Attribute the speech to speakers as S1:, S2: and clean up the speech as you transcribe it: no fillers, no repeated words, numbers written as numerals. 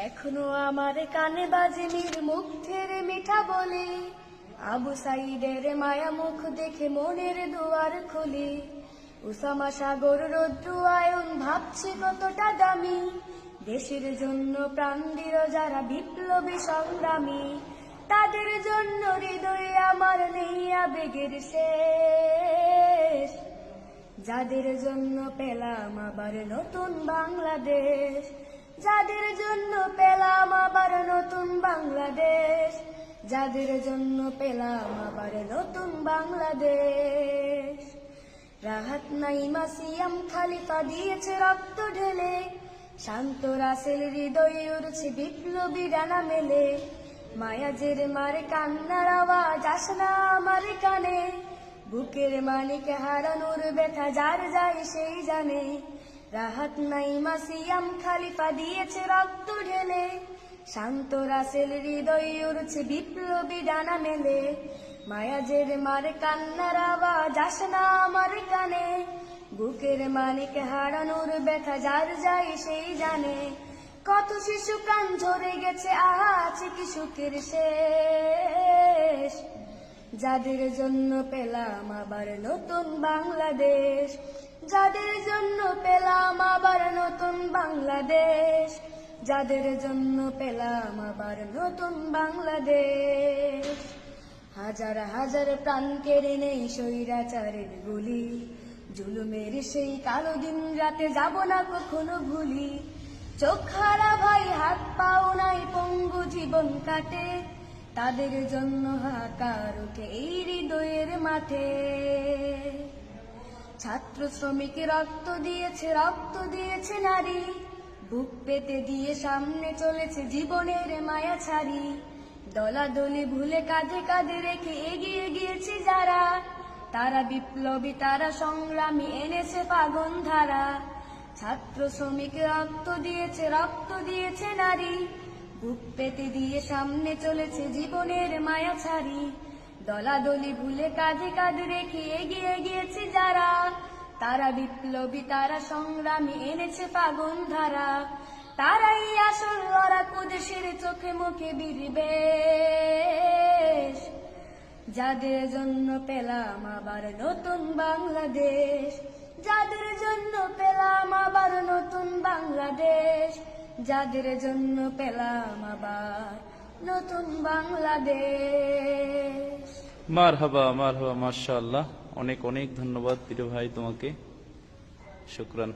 S1: এখনো আমার কানে বাজে মীর মুগ্ধের মিঠা বলে, আবু সাইদের মায়া মুখ দেখে মনের দুয়ার খুলে। উসামা সাগর রৌদ্র আয়ন ভাবছে কতটা দামি, দেশের জন্য প্রাণ দিল যারা বিপ্লবী সংগ্রামী। তাদের জন্য হৃদয়ে আমার নেই আবেগের শেষ, যাদের জন্য পেলাম আবার নতুন বাংলাদেশ। যাদের জন্য পেলাম আবার নতুন বাংলাদেশ, যাদের জন্য পেলাম আবার নতুন বাংলাদেশ। রাহাত নাইমা সিয়াম খালিফা দিয়েছে রক্ত ঢেলে, শান্ত রাসেল হৃদয়ে উড়ছে বিপ্লবী ডানা মেলে। মায়াজের মারে কান্নার আওয়াজ আসে না আমার কানে, বুকের মানিক হারানোর ব্যথা যার যায় সেই জানে। রাহাত নাইমা সিয়াম খালিফা দিয়েছে রক্ত ঢেলে, শান্ত রাসেল হৃদয়ে উড়ছে বিপ্লবী ডানা মেলে। মায়াজের মারে কান্নার আওয়াজ আসে না আমার কানে, বুকের মানিক হারানোর ব্যথা যার যায় সেই জানে। কত শিশু প্রাণ ঝরে গেছে, আছে কি সুখের শেষ, যাদের জন্য পেলাম আবার নতুন বাংলাদেশ। যাদের জন্য পেলাম আবার নতুন বাংলাদেশ, যাদের জন্য পেলাম আবার নতুন বাংলাদেশ। হাজার হাজার প্রাণ কেড়ে নেই স্বৈরাচারের গুলি, জুলুমের সেই কালো দিন রাতে যাব না কখনো ভুলি। চোখ হারা ভাই হাত পাও নাই পঙ্গু জীবন কাটে, তাদের জন্য হাহাকার ওঠে এই হৃদয়ের মাঠে। ছাত্র শ্রমিক রক্ত দিয়েছে নারী, বুক পেতে দিয়ে সামনে চলেছে জীবনের মায়া ছাড়ি। দলাদলি ভুলে কাঁধে কাঁধে রেখে এগিয়ে গিয়েছে যারা, তারা বিপ্লবী তারা সংগ্রামী এনেছে ফাগুন ধারা। ছাত্র শ্রমিক রক্ত দিয়েছে নারী, বুক পেতে দিয়ে সামনে চলেছে জীবনের মায়া ছাড়ি। দলাদলি ভুলে কাঁধে কাঁধে রেখে এগিয়ে গিয়েছে যারা, তারা বিপ্লবী তারা সংগ্রামী এনেছে ফাগুন ধারা। তারাই আসল লড়াকু দেশের চোখে মুখে বিরিবেশ, যাদের জন্য পেলাম আবার নতুন বাংলাদেশ। যাদের জন্য পেলাম আবার নতুন বাংলাদেশ, যাদের জন্য পেলাম আবার নতুন বাংলাদেশ।
S2: মারহাবা মারহাবা, মাশাআল্লাহ। অনেক অনেক ধন্যবাদ প্রিয় ভাই তোমাকে, শুকরান।